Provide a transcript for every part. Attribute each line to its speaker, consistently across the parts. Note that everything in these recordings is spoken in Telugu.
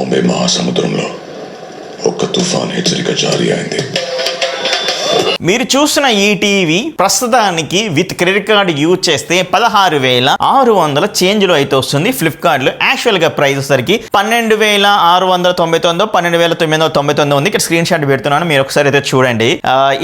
Speaker 1: బాంబే మహాసముద్రంలో ఒక్క తుఫాన్ హెచ్చరిక జారీ అయింది.
Speaker 2: మీరు చూసిన ఈ టీవీ ప్రస్తుతానికి విత్ క్రెడిట్ కార్డు యూజ్ చేస్తే 16,600 చేంజ్లో అయితే వస్తుంది. ఫ్లిప్కార్ట్లో యాక్చువల్గా ప్రైస్ సరికి 12,699 12,999 ఉంది. ఇక్కడ స్క్రీన్ షాట్ పెడుతున్నాను, మీరు ఒకసారి అయితే చూడండి.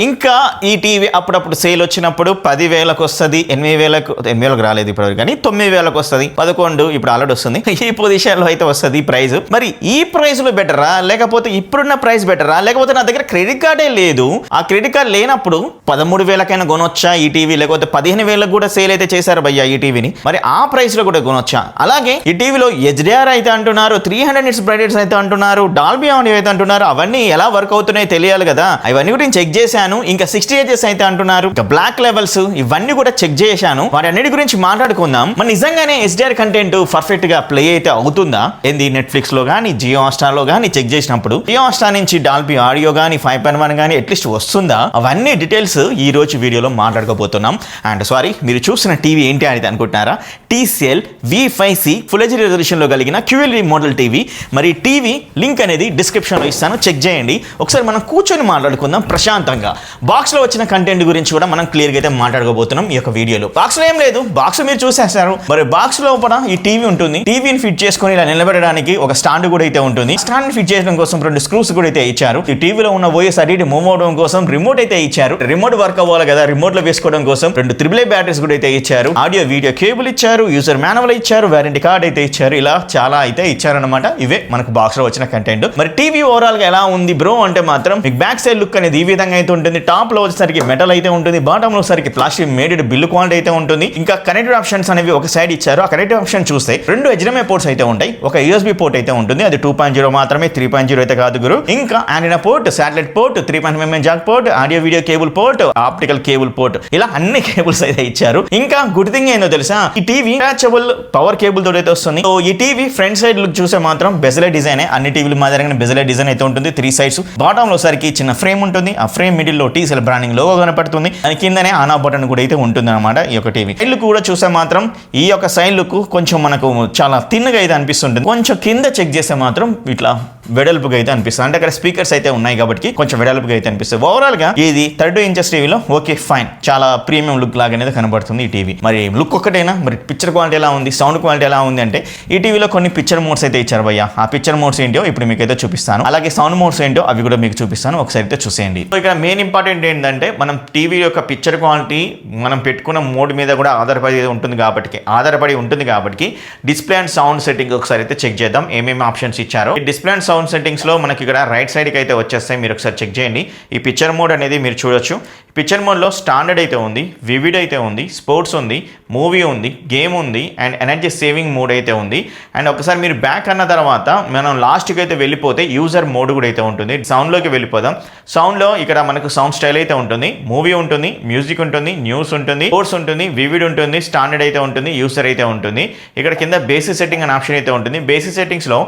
Speaker 2: ఇంకా ఈ టీవీ అప్పుడప్పుడు సేల్ వచ్చినప్పుడు 10,000కు వస్తుంది, 8,000కు రాలేదు ఇప్పటివరకు, కానీ 9,000కు వస్తుంది, 11 ఇప్పుడు ఆల్రెడీ వస్తుంది. ఈ పొజిషన్లో అయితే వస్తుంది ప్రైస్. మరి ఈ ప్రైస్ లో బెటరా, లేకపోతే ఇప్పుడున్న ప్రైస్ బెటరా, లేకపోతే నా దగ్గర క్రెడిట్ కార్డే లేదు, ఆ క్రెడిట్ కార్డ్ లేనప్పుడు 13,000కైనా కొనొచ్చా ఈ టీవీ, లేకపోతే 15,000కు కూడా సేల్ అయితే చేశారు భయ్యా ఈ టీవీని, మరి ఆ ప్రైస్ లో కూడా కొనొచ్చా? అలాగే ఈ టీవీలో HDR అయితే అంటున్నారు, 300 nits బ్రైట్నెస్ అయితే అంటున్నారు, డాల్బీ ఆడియో అయితే అంటున్నారు. అవన్నీ ఎలా వర్క్ అవుతున్నాయో తెలియాలి కదా, అవన్నీ కూడా చెక్ చేశాను. ఇంకా 60 Hz అయితే అంటున్నారు, ఇంకా బ్లాక్ లెవెల్స్ ఇవన్నీ కూడా చెక్ చేశాను. వాటి అన్నిటి గురించి మాట్లాడుకుందాం. మరి నిజంగానే HDR కంటెంట్ పర్ఫెక్ట్ గా ప్లే అయితే అవుతుందా? ఏంది నెట్ఫ్లిక్స్ లో కానీ జియో హాట్స్టార్ లో కానీ చెక్ చేసినప్పుడు జియో హాట్స్టార్ నుంచి డాల్బీ ఆడియో కానీ 5.1 కానీ అట్లీస్ట్ వస్తుందా? అవన్నీ డీటెయిల్స్ ఈ రోజు వీడియోలో మాట్లాడుకోబోతున్నాం. అండ్ సారీ, మీరు చూసిన టీవీ ఏంటి అని అనుకుంటున్నారా? TCL V5C full HD resolution లో కలిగిన QLED మోడల్ టీవీ. మరి టీవీ లింక్ అనేది డిస్క్రిప్షన్ లో ఇస్తాను, చెక్ చేయండి. ఒకసారి మనం కూర్చొని మాట్లాడుకుందాం ప్రశాంతంగా. బాక్స్ లో వచ్చిన కంటెంట్ గురించి కూడా మనం క్లియర్ గా అయితే మాట్లాడుకోబోతున్నాం ఈ యొక్క వీడియోలో. బాక్స్ లో ఏం లేదు, బాక్స్ మీరు చూసేస్తారు. మరి బాక్స్ లోపల ఈ టీవీ ఉంటుంది. టీవీని ఫిట్ చేసుకొని ఇలా నిలబెట్టడానికి ఒక స్టాండ్ కూడా అయితే ఉంటుంది. స్టాండ్ ఫిట్ చేయడం కోసం 2 స్క్రూస్ కూడా అయితే ఇచ్చారు. ఈ టీవీలో ఉన్న ఓఎస్ అటు ఇటు మూవ్ అవడం కోసం రిమోట్ అయితే ఇచ్చారు. రిమోట్ వర్క్ అవ్వాలి కదా, రిమోట్ లో వేసుకోవడం కోసం 2 AAA బ్యాటరీస్ కూడా అయితే ఇచ్చారు. ఆడియో వీడియో కేబుల్ ఇచ్చారు, యూజర్ మాన్యువల్ ఇచ్చారు, వారంటీ కార్డ్ అయితే ఇచ్చారు. ఇలా చాలా అయితే ఇచ్చారనమాట. ఇవే మనకు బాక్స్ లో వచ్చిన కంటెంట్. మరి టీవీ ఓవరాల్ గా ఎలా ఉంది బ్రో అంటే మాత్రం మీకు బ్యాక్ సైడ్ లుక్ అనేది ఈ విధంగా అయితే ఉంటుంది. టాప్ లో వచ్చేసరికి మెటల్ అయితే ఉంటుంది, బాటమ్ లో వచ్చేసరికి ప్లాస్టిక్ మేడెడ్ బిల్లు క్వాలిటీ అయితే ఉంటుంది. ఇంకా కనెక్టివ్ ఆప్షన్స్ అనేవి ఒక సైడ్ ఇచ్చారు. ఆ కనెక్టివ్ ఆప్షన్ చూస్తే 2 HDMI పోర్ట్స్ అయితే ఉంటాయి, ఒక USB పోర్ట్ అయితే ఉంటుంది. అది 2.0 మాత్రమే, 3.0 అయితే కాదు గురు. ఇంకా antenna port, satellite port, 3.5mm Jack port, audio video cable port, optical cable port, ఇలా అన్ని కేబుల్స్ అయితే ఇచ్చారు. ఇంకా గుడ్ థింగ్ ఏందో తెలుసా, ఈ టీవీ అటాచబుల్ పవర్ కేబుల్ తోటి అయితే వస్తుంది. సో ఈ టీవీ ఫ్రంట్ సైడ్ లుక్ చూస్తే మాత్రం బెజలే డిజైన్, అన్ని టీవీలు మాదిరిగానే బెజలే డిజైన్ అయితే ఉంటుంది. 3 sides, బాటమ్ లో సరికి చిన్న ఫ్రేమ్ ఉంటుంది. ఆ ఫ్రేమ్ మిడిల్ లో TCL బ్రాండింగ్ లోగో కనపడుతుంది. దాని కిందనే ఆన్ ఆఫ్ బటన్ కూడా అయితే ఉంటుంది అనమాట. ఈ యొక్క టీవీ సైడ్ లుక్ కూడా చూస్తే మాత్రం ఈ యొక్క సైడ్ లుక్ కొంచెం మనకు చాలా తిన్నగా అయితే అనిపిస్తుంటుంది. కొంచెం కింద చెక్ చేస్తే మాత్రం ఇట్లా వెడల్పుగా అయితే అనిపిస్తుంది. అంటే అక్కడ స్పీకర్స్ అయితే ఉన్నాయి కాబట్టి కొంచెం వెడల్పుగా అయితే అనిపిస్తుంది. ఓవరాల్ గా ఇది 32 inches టీవీలో ఓకే ఫైన్, చాలా ప్రీమియం లుక్ లాగా అనేది కనబడుతుంది ఈ టీవీ. మరి లుక్ ఒక్కటేనా, మరి పిక్చర్ క్వాలిటీ ఎలా ఉంది, సౌండ్ క్వాలిటీ ఎలా ఉంది అంటే ఈ టీవీలో కొన్ని పిక్చర్ మోడ్స్ అయితే ఇచ్చారు భయ్య. ఆ పిక్చర్ మోడ్స్ ఏంటో ఇప్పుడు మీకు అయితే చూపిస్తాను. అలాగే సౌండ్ మోడ్స్ ఏంటో అవి కూడా మీకు చూపిస్తాను, ఒకసారి అయితే చూసేయండి. సో ఇక్కడ మెయిన్ ఇంపార్టెంట్ ఏంటంటే మనం టీవీ యొక్క పిక్చర్ క్వాలిటీ మనం పెట్టుకున్న మోడ్ మీద కూడా ఆధారపడి ఉంటుంది కాబట్టి డిస్ప్లే అండ్ సౌండ్ సెట్టింగ్ ఒకసారి అయితే చెక్ చేద్దాం ఏమేమి ఆప్షన్స్ ఇచ్చారో. ఈ డిస్ప్లే అండ్ సౌండ్ సెట్టింగ్స్ లో మనకి ఇక్కడ రైట్ సైడ్ కి అయితే వచ్చేస్తాయి, మీరు ఒకసారి చెక్ చేయండి. ఈ పిక్చర్ మోడ్ అనేది మీరు చూడొచ్చు. పిక్చర్ మోడ్లో స్టాండర్డ్ అయితే ఉంది, వివిడ్ అయితే ఉంది, స్పోర్ట్స్ ఉంది, మూవీ ఉంది, గేమ్ ఉంది, అండ్ ఎనర్జీ సేవింగ్ మోడ్ అయితే ఉంది. అండ్ ఒకసారి మీరు బ్యాక్ అన్న తర్వాత మనం లాస్ట్కి అయితే వెళ్ళిపోతే యూజర్ మోడ్ కూడా అయితే ఉంటుంది. సౌండ్లోకి వెళ్ళిపోదాం. సౌండ్లో ఇక్కడ మనకు సౌండ్ స్టైల్ అయితే ఉంటుంది, మూవీ ఉంటుంది, మ్యూజిక్ ఉంటుంది, న్యూస్ ఉంటుంది, స్పోర్ట్స్ ఉంటుంది, వివిడ్ ఉంటుంది, స్టాండర్డ్ అయితే ఉంటుంది, యూజర్ అయితే ఉంటుంది. ఇక్కడ కింద బేసిక్ సెట్టింగ్ అనే ఆప్షన్ అయితే ఉంటుంది. బేసిక్ సెట్టింగ్స్లో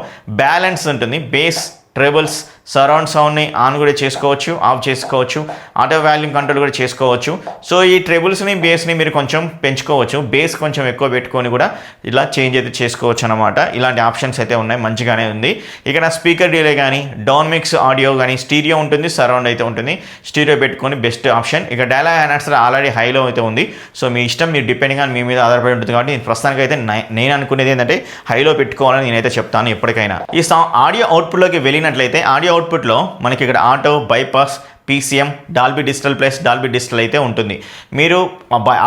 Speaker 2: బ్యాలెన్స్ ఉంటుంది, బేస్, ట్రేబుల్స్, సరౌండ్ సౌండ్ని ఆన్ కూడా చేసుకోవచ్చు, ఆఫ్ చేసుకోవచ్చు, ఆటో వాల్యూమ్ కంట్రోల్ కూడా చేసుకోవచ్చు. సో ఈ ట్రేబుల్స్ని బేస్ని మీరు కొంచెం పెంచుకోవచ్చు, బేస్ కొంచెం ఎక్కువ పెట్టుకొని కూడా ఇలా చేంజ్ అయితే చేసుకోవచ్చు అనమాట. ఇలాంటి ఆప్షన్స్ అయితే ఉన్నాయి, మంచిగానే ఉంది. ఇక్కడ స్పీకర్ డిలే కానీ, డౌన్ మిక్స్ ఆడియో కానీ, స్టీరియో ఉంటుంది, సరౌండ్ అయితే ఉంటుంది. స్టీరియో పెట్టుకొని బెస్ట్ ఆప్షన్. ఇక డైలాగ్ ఎన్హాన్సర్ ఆల్రెడీ హైలో అయితే ఉంది. సో మీ ఇష్టం, మీరు డిపెండింగ్ ఆన్ మీ మీద ఆధారపడి ఉంటుంది. కాబట్టి ప్రస్తుతానికి అయితే నేను అనుకునేది ఏంటంటే హైలో పెట్టుకోవాలని నేనైతే చెప్తాను ఎప్పటికైనా. ఈ ఆడియో అవుట్పుట్లోకి వెళ్ళినట్లయితే ఆడియో అవుట్పుట్లో మనకి ఇక్కడ auto, bypass, PCM, Dolby digital plus Dolby digital అయితే ఉంటుంది. మీరు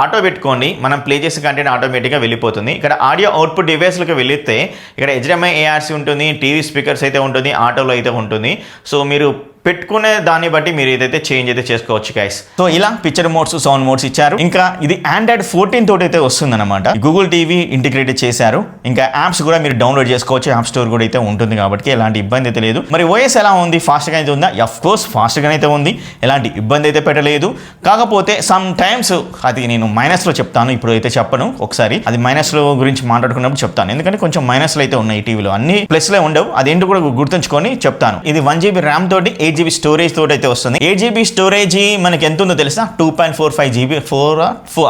Speaker 2: ఆటో పెట్టుకోండి, మనం ప్లే చేసే కంటెంట్ ఆటోమేటిక్గా వెళ్ళిపోతుంది. ఇక్కడ ఆడియో అవుట్పుట్ డివైస్లకు వెళితే ఇక్కడ HDMI ARC ఉంటుంది, టీవీ స్పీకర్స్ అయితే ఉంటుంది, ఆటోలో అయితే ఉంటుంది. సో మీరు పెట్టుకునే దాన్ని బట్టి మీరు ఏదైతే చేంజ్ అయితే చేసుకోవచ్చు గైస్. సో ఇలా పిక్చర్ మోడ్స్, సౌండ్ మోడ్స్ ఇచ్చారు. ఇంకా ఇది Android 14 తోటి అయితే వస్తుంది అనమాట. గూగుల్ టీవీ ఇంటిగ్రేట్ చేశారు. ఇంకా యాప్స్ కూడా మీరు డౌన్లోడ్ చేసుకోవచ్చు, యాప్ స్టోర్ కూడా అయితే ఉంటుంది కాబట్టి ఎలాంటి ఇబ్బంది అయితే లేదు. మరి OS ఎలా ఉంది, ఫాస్ట్గా అయితే ఉందా? అఫ్ కోర్స్ ఫాస్ట్గా అయితే ఉంది, ఎలాంటి ఇబ్బంది అయితే పెట్టలేదు. కాకపోతే సమ్ టైమ్స్ అది నేను మైనస్లో చెప్తాను, ఇప్పుడు అయితే చెప్పను. ఒకసారి అది మైనస్లో గురించి మాట్లాడుకున్నప్పుడు చెప్తాను, ఎందుకంటే కొంచెం మైనస్లు అయితే ఉన్నాయి ఈ టీవీలో, అన్ని ప్లస్లే ఉండవు. అదేంటో కూడా గుర్తుంచుకొని చెప్తాను. ఇది 1 GB ర్యామ్ తోటి 8GB స్టోరేజ్ తోటి అయితే వస్తుంది. 8GB స్టోరేజ్ మనకి ఎంత ఉందో తెలుసా? 2.45 GB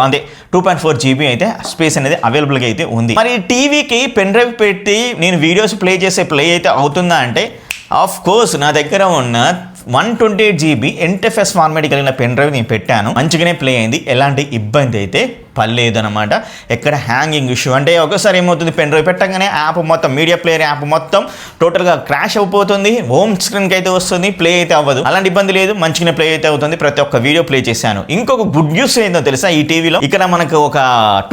Speaker 2: అదే 2.4 GB అయితే స్పేస్ అనేది అవైలబుల్గా అయితే ఉంది. మరి టీవీకి పెన్ డ్రైవ్ పెట్టి నేను వీడియోస్ ప్లే అయితే అవుతుందా అంటే ఆఫ్ కోర్స్ నా దగ్గర ఉన్న 128 GB NTFS ఫార్మాట్ కలిగిన పెన్ డ్రైవ్ నేను పెట్టాను, మంచిగానే ప్లే అయింది, ఎలాంటి ఇబ్బంది అయితే పర్లేదు అనమాట. ఎక్కడ హ్యాంగింగ్ ఇష్యూ అంటే ఒకసారి ఏమవుతుంది, పెన్ డ్రైవ్ పెట్టగానే యాప్ మొత్తం మీడియా ప్లేయర్ యాప్ మొత్తం టోటల్గా క్రాష్ అయిపోతుంది, హోమ్ స్క్రీన్కి అయితే వస్తుంది, ప్లే అయితే అవ్వదు. అలాంటి ఇబ్బంది లేదు, మంచిగానే ప్లే అయితే అవుతుంది. ప్రతి ఒక్క వీడియో ప్లే చేశాను. ఇంకొక గుడ్ న్యూస్ ఏందో తెలుసా ఈ టీవీలో? ఇక్కడ మనకు ఒక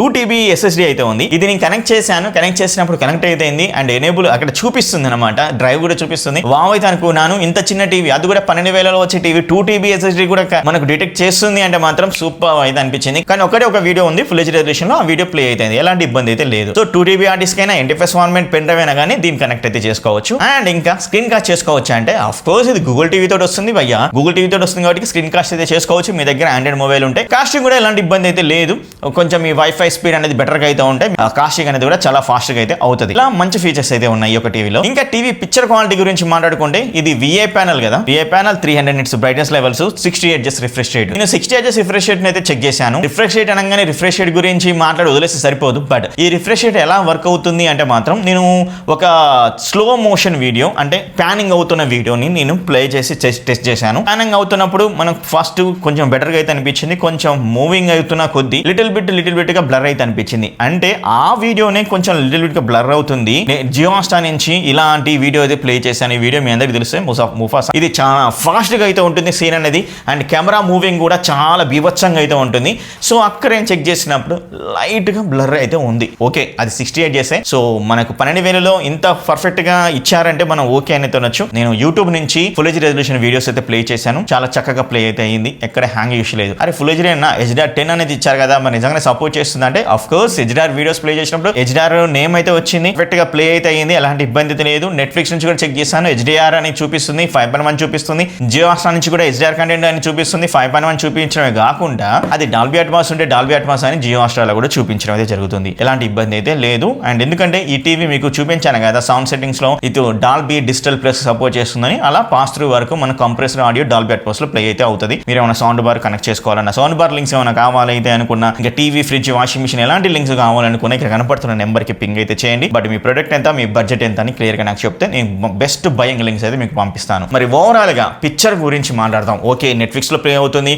Speaker 2: 2 TB SSD అయితే ఉంది. ఇది నేను కనెక్ట్ చేశాను, కనెక్ట్ చేసినప్పుడు కనెక్ట్ అయితే అయింది అండ్ ఎనేబుల్ అక్కడ చూపిస్తుంది అనమాట, డ్రైవ్ కూడా చూపిస్తుంది. వావ్ అయితే అనుకున్నాను, ఇంత చిన్న టీవీ, అది కూడా 12,000లో వచ్చే టీవీ 2 TB SSD కూడా మనకు డిటెక్ట్ చేస్తుంది అంటే మాత్రం సూపర్ అయితే అనిపించింది. కానీ ఒక వీడియో ఉంది ఫుల్ హెచ్డీ రెజల్యూషన్ లో, ఆ వీడియో ప్లే అయితే ఎలాంటి ఇబ్బంది అయితే లేదు. సో 2 TB హార్డ్ డిస్క్ అయినా NTFS ఫార్మాట్ పెన్ డ్రైవ్ అయినా కానీ దీన్ని కనెక్ట్ అయితే చేసుకోవచ్చు. అండ్ ఇంకా స్క్రీన్ కాస్ట్ చేసుకోవచ్చు అంటే ఆఫ్ కోర్స్ ఇది గూగుల్ టీవీ తోటి వస్తుంది భయ్యా, గూగుల్ టీవీ తోటి వస్తుంది కాబట్టి స్క్రీన్ కాస్ట్ అయితే చేసుకోవచ్చు. మీ దగ్గర ఆండ్రాయిడ్ మొబైల్ ఉంటే కాస్టింగ్ కూడా ఎలాంటి ఇబ్బంది అయితే లేదు. కొంచెం ఈ వైఫై స్పీడ్ అనేది బెటర్ గా అయితే ఉంటే కాస్టింగ్ అనేది కూడా చాలా ఫాస్ట్ గా అయితే అవుతుంది. ఇలా మంచి ఫీచర్స్ అయితే ఉన్నాయి ఈ యొక్క టీవీలో. ఇంకా టీవీ పిక్చర్ క్వాలిటీ గురించి మాట్లాడుకుంటే ఇది VA ప్యానల్ కదా, VA panel 300 nits brightness levels, 60 Hz refresh rate. నేను 60 Hz రిఫ్రెష్ రేట్ అయితే చెక్ చేశాను. రిఫ్రెష్ రేట్ అనగానే రిఫ్రెష్ రేట్ గురించి మాట్లాడి వదిలేస్తే సరిపోదు, బట్ ఈ రిఫ్రెష్ రేట్ ఎలా వర్క్ అవుతుంది అంటే మాత్రం నేను ఒక స్లో మోషన్ వీడియో అంటే ప్యానింగ్ అవుతున్న వీడియోని నేను ప్లే చేసి టెస్ట్ చేశాను. ప్యానింగ్ అవుతున్నప్పుడు మనకు ఫస్ట్ కొంచెం బెటర్గా అయితే అనిపించింది, కొంచెం మూవింగ్ అవుతున్న కొద్ది లిటిల్ బిట్ గా బ్లర్ అయితే అనిపించింది. అంటే ఆ వీడియోనే కొంచెం లిటిల్ బిట్ గా బ్లర్ అవుతుంది. జియో హాట్‌స్టార్ నుంచి ఇలాంటి వీడియో అయితే ప్లే చేశాను. ఈ వీడియో మీ అందరికీ తెలుసు, ముఫాసా. ఇది చాలా ఫాస్ట్ గా అయితే ఉంటుంది సీన్ అనేది, అండ్ కెమెరా మూవింగ్ కూడా చాలా బీభత్సంగా అయితే ఉంటుంది. సో అక్కడ నేను చెక్ చేసినప్పుడు లైట్ గా బ్లర్ అయితే ఉంది. ఓకే, అది 60 Hz. సో మనకు 12,000లో ఇంత పర్ఫెక్ట్ గా ఇచ్చారంటే మనం ఓకే అని అనొచ్చు. నేను యూట్యూబ్ నుంచి ఫుల్ హెచ్డీ రెజల్యూషన్ వీడియోస్ అయితే ప్లే చేశాను, చాలా చక్కగా ప్లే అయితే అయింది, ఎక్కడ హ్యాంగ్ ఇష్యూ లేదు. అరే ఫుల్ హెచ్డీ అన్న HDR10 అనేది ఇచ్చారు కదా, మరి నిజంగానే సపోర్ట్ చేస్తుంది అంటే of course HDR videos play చేసినప్పుడు HDR నేమ్ అయితే వచ్చింది, పర్ఫెక్ట్ గా ప్లే అయితే అయింది, ఎలాంటి ఇబ్బంది అయితే లేదు. నెట్ఫ్లిక్స్ నుంచి కూడా చెక్ చేశాను, HDR అని చూపిస్తుంది, 5.1 చూపిస్తుంది. జియో హాట్‌స్టార్ నుంచి కూడా HDR కంటెంట్ అని చూపిస్తుంది, 5.1 చూపించడమే కాకుండా అది డాల్బీ అట్మాస్ ఉంటే డాల్బీ అట్మాస్ అని జియో హాట్‌స్టార్ లో కూడా చూపించడం అయితే జరుగుతుంది. ఎలాంటి ఇబ్బంది అయితే లేదు. అండ్ ఎందుకంటే ఈ టీవీ మీకు చూపించాను కదా సౌండ్ సెట్టింగ్స్ లో ఇది డాల్బీ డిజిటల్ ప్లస్ సపోర్ట్ చేస్తుందని, అలా పాస్ త్రూ వరకు మన కంప్రెసర్ ఆడియో డాల్బీ అట్మాస్ లో ప్లే అయితే అవుతుంది. మీరు ఏమైనా సౌండ్ బార్ కనెక్ట్ చేసుకోవాలన్నా, సౌండ్ బార్ లింక్స్ ఏమైనా కావాలైతే అనుకున్నా, ఇంకా టీవీ, ఫ్రిడ్జ్, వాషింగ్ మిషన్ ఎలాంటి లింక్స్ కావాలనుకున్నా ఇక్కడ కనపడుతున్న నెంబర్ కి పింగ్ అయితే చేయండి. బట్ మీ ప్రొడక్ట్ ఎంత, మీ బడ్జెట్ ఎంత అని క్లియర్ గా నాకు చెప్తే నేను బెస్ట్ బయింగ్ లింక్స్ అయితే మీకు పంపిస్తాను. మరి ఓవరాల్ గా పిక్చర్ గురించి మాట్లాడదాం. ఓకే, నెట్ఫ్లిక్స్ లో ప్లే అవుతుంది,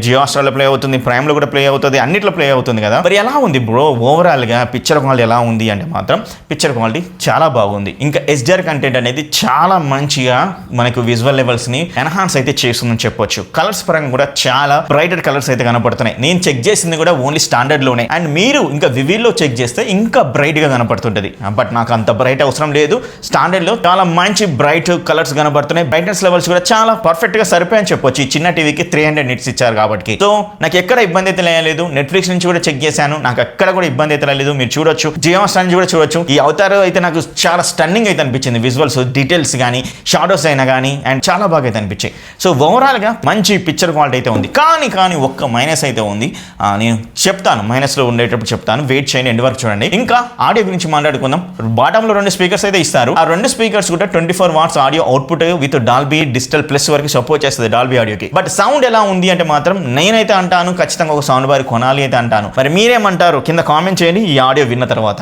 Speaker 2: జియో హాట్‌స్టార్ లో ప్లే అవుతుంది, ప్రైమ్ లో కూడా ప్లే అవుతుంది, అన్నిట్లో ప్లే అవుతుంది కదా. మరి ఎలా ఉంది బ్రో ఓవరాల్ గా పిక్చర్ క్వాలిటీ ఎలా ఉంది అంటే మాత్రం పిక్చర్ క్వాలిటీ చాలా బాగుంది. ఇంకా HDR కంటెంట్ అనేది చాలా మంచిగా మనకు విజువల్ లెవెల్స్ ని ఎన్హాన్స్ అయితే చేస్తుందని చెప్పొచ్చు. కలర్స్ పరంగా కూడా చాలా బ్రైటర్ కలర్స్ అయితే కనపడుతున్నాయి. నేను చెక్ చేసింది కూడా ఓన్లీ స్టాండర్డ్ లోనే, అండ్ మీరు ఇంకా వివిల్లో చెక్ చేస్తే ఇంకా బ్రైట్ గా కనపడుతుంటది. బట్ నాకు అంత బ్రైట్ అవసరం లేదు, స్టాండర్డ్ లో చాలా మంచి బ్రైట్ కలర్స్ కనపడుతున్నాయి. బ్రైట్నెస్ లెవెల్స్ కూడా చాలా పర్ఫెక్ట్ గా సరిపోయని చెప్పొచ్చు. ఈ చిన్న టీవీకి 300 nits ఇచ్చారు కాబట్టి. సో నాకు ఎక్కడ ఇబ్బంది అయితే లేదు. నెట్ఫ్లిక్స్ నుంచి కూడా చెక్ చేశాను, నాకు ఎక్కడ కూడా ఇబ్బంది అయితే లేదు. మీరు చూడొచ్చు, జియో హాట్‌స్టార్ నుంచి కూడా చూడొచ్చు. ఈ అవతార్ అయితే నాకు చాలా స్టన్నింగ్ అయితే అనిపించింది, విజువల్స్, డీటెయిల్స్ కానీ, షాడోస్ అయినా కానీ, అండ్ చాలా బాగా అయితే అనిపించాయి. సో ఓవరాల్ గా మంచి పిక్చర్ క్వాలిటీ అయితే ఉంది. కానీ ఒక్క మైనస్ అయితే ఉంది, నేను చెప్తాను, మైనస్ లో ఉండేటప్పుడు చెప్తాను, వెయిట్ చేయండి, ఎండ్ వరకు చూడండి. ఇంకా ఆడియో గురించి మాట్లాడుకుందాం. బాటమ్ లో 2 స్పీకర్స్ అయితే ఇస్తారు. ఆ 2 స్పీకర్స్ కూడా 24 watts audio output with Dolby digital plus వరకు సపోర్ట్ చేస్తుంది డాల్బీ ఆడియోకి. బట్ సౌండ్ ఎలా ఉంది అంటే మాత్రం నేనైతే అంటాను ఖచ్చితంగా ఒక సౌండ్ బార్ కొనాలి అయితే అంటాను. మరి మీరేమంటారు కింద కామెంట్ చేయండి ఈ ఆడియో విన్న తర్వాత.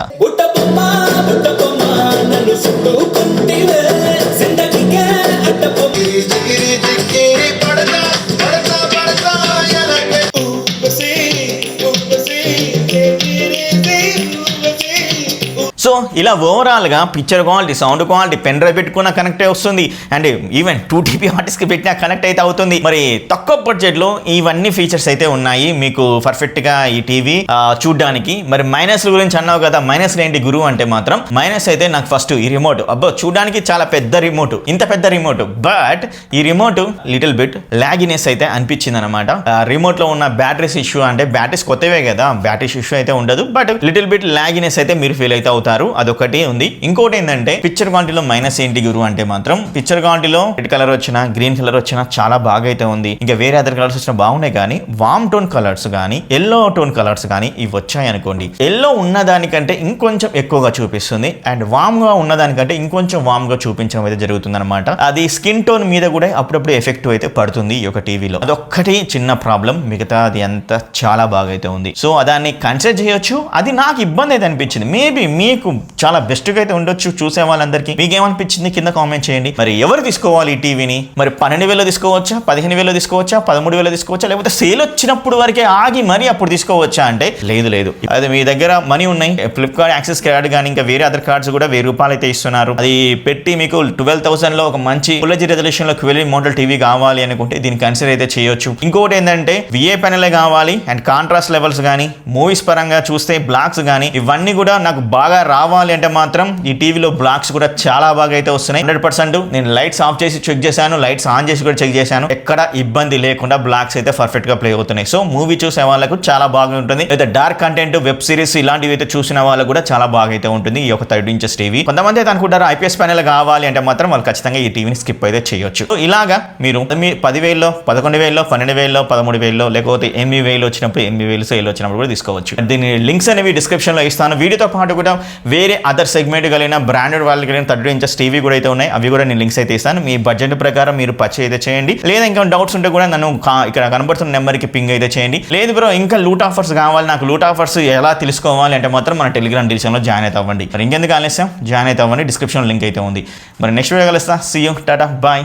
Speaker 2: సో ఇలా ఓవరాల్గా picture quality, sound quality, pen drive పెట్టుకున్న కనెక్ట్ వస్తుంది, and even 2 TB hard disk పెట్టినా కనెక్ట్ అయితే అవుతుంది. మరి తక్కువ బడ్జెట్లో ఇవన్నీ ఫీచర్స్ అయితే ఉన్నాయి మీకు పర్ఫెక్ట్గా ఈ టీవీ చూడడానికి. మరి మైనస్ గురించి అన్నావు కదా, మైనస్ ఏంటి గురువు అంటే మాత్రం మైనస్ అయితే నాకు ఫస్ట్ ఈ రిమోట్, అబ్బో చూడడానికి చాలా పెద్ద రిమోట్, ఇంత పెద్ద రిమోట్, బట్ ఈ రిమోట్ లిటిల్ బిట్ లాగినెస్ అయితే అనిపించింది అనమాట. రిమోట్ లో ఉన్న బ్యాటరీస్ ఇష్యూ, అంటే బ్యాటరీస్ కొత్తవే కదా, బ్యాటరీస్ ఇష్యూ అయితే ఉండదు, బట్ లిటిల్ బిట్ లాగినెస్ అయితే మీరు ఫీల్ అయితే అవుతారు. అది అదొకటి ఉంది. ఇంకోటి ఏంటంటే పిక్చర్ క్వాలిటీలో మైనస్ ఏంటి గురు అంటే మాత్రం పిక్చర్ క్వాలిటీలో రెడ్ కలర్ వచ్చినా గ్రీన్ కలర్ వచ్చినా చాలా బాగా అయితే ఉంది. ఇంకా వేరే అదర్ కలర్స్ వచ్చినా బాగున్నాయి, కానీ వామ్ టోన్ కలర్స్ కానీ ఎల్లో టోన్ కలర్స్ కానీ ఇవి వచ్చాయి అనుకోండి, ఎల్లో ఉన్న దానికంటే ఇంకొంచెం ఎక్కువగా చూపిస్తుంది అండ్ వామ్ గా ఉన్న దానికంటే ఇంకొంచెం వామ్ గా చూపించడం అయితే జరుగుతుంది అనమాట. అది స్కిన్ టోన్ మీద కూడా అప్పుడప్పుడు ఎఫెక్ట్ అయితే పడుతుంది ఈ యొక్క టీవీలో. అదొక్కటి చిన్న ప్రాబ్లం, మిగతా అది అంతా చాలా బాగా అయితే ఉంది. సో దాన్ని కన్సిడర్ చేయొచ్చు. అది నాకు ఇబ్బంది అయితే అనిపించింది. మేబీ మీకు చాలా బెస్ట్ గా అయితే ఉండొచ్చు చూసే వాళ్ళందరికీ. మీకు ఏమనిపించింది కింద కామెంట్ చేయండి. మరి ఎవరు తీసుకోవాలి ఈ టీవీని? మరి 12,000 తీసుకోవచ్చా, 15,000 తీసుకోవచ్చా, 13,000 తీసుకోవచ్చా, లేకపోతే సేల్ వచ్చినప్పుడు వరకే ఆగి మరి అప్పుడు తీసుకోవచ్చా అంటే లేదు. అది మీ దగ్గర మనీ ఉన్నాయి, ఫ్లిప్కార్ట్ యాక్సెస్ కార్డ్ కానీ ఇంకా వేరే అదర్ కార్డ్స్ కూడా 1,000 రూపాయలు అయితే ఇస్తున్నారు. అది పెట్టి మీకు 12,000 లో ఒక మంచి ఫుల్ హెచ్డీ రెజల్యూషన్ లో QLED మోడల్ టీవీ కావాలి అనుకుంటే దీన్ని కన్సిడర్ అయితే చేయొచ్చు. ఇంకోటి ఏంటంటే VA ప్యానెల్ కావాలి అండ్ కాంట్రాస్ట్ లెవెల్స్ కానీ మూవీస్ పరంగా చూస్తే బ్లాక్స్ కానీ ఇవన్నీ కూడా నాకు బాగా రావాలి అంటే మాత్రం ఈ టీవీలో బ్లాక్స్ కూడా చాలా బాగా అయితే వస్తున్నాయి. 100% నేను లైట్స్ ఆఫ్ చేసి చెక్ చేశాను, లైట్స్ ఆన్ చేసి కూడా చెక్ చేశాను. ఎక్కడ ఇబ్బంది లేకుండా బ్లాక్స్ అయితే పర్ఫెక్ట్ గా ప్లే అవుతున్నాయి. సో మూవీ చూసే వాళ్ళకు చాలా బాగా ఉంటుంది. లేదా డార్క్ కంటెంట్ వెబ్ సిరీస్ ఇలాంటివి అయితే చూసిన వాళ్ళకు కూడా చాలా బాగా అయితే ఉంటుంది ఈ యొక్క 30 ఇంచెస్ టీవీ. కొంతమంది అయితే అనుకుంటారు IPS ప్యానెల్ కావాలి అంటే మాత్రం వాళ్ళు ఖచ్చితంగా ఈ టీవీని స్కిప్ అయితే చేయొచ్చు. సో ఇలాగా మీరు మీ 10,000, 11,000, 12,000, 13,000 లేకపోతే 8,000 వచ్చినప్పుడు 8,000 సేల్ వచ్చినప్పుడు కూడా తీసుకోవచ్చు. దీని లింక్స్ అనేవి డిస్క్రిప్షన్ లో ఇస్తాను. వీడియోతో పాటు కూడా వేరే అదర్ సెగ్మెంట్ కలిగిన బ్రాండెడ్ వాళ్ళకి కలిగిన 30 ఇంచెస్ టీవీ కూడా అయితే ఉన్నాయి. అవి కూడా నేను లింక్స్ అయితే ఇస్తాను. మీ బడ్జెట్ ప్రకారం మీరు పర్చేజ్ అయితే చేయండి. లేదా ఇంకా డౌట్స్ ఉంటే కూడా నన్ను ఇక్కడ కనబడుతున్న నెంబర్కి పింగ్ అయితే చేయండి. లేదు బ్రో ఇంకా లూట్ ఆఫర్స్ కావాలి, నాకు లూట్ ఆఫర్స్ ఎలా తెలుసుకోవాలి అంటే మాత్రం మన టెలిగ్రామ్ డివిజన్లో జాయిన్ అయితే అవ్వండి. మరి ఇంకెందుకు ఆలస్యం, జాయిన్ అయితే అవ్వండి. డిస్క్రిప్షన్ లింక్ అయితే ఉంది. మరి నెక్స్ట్ వీడియో కలుస్తా. See you, tata, bye.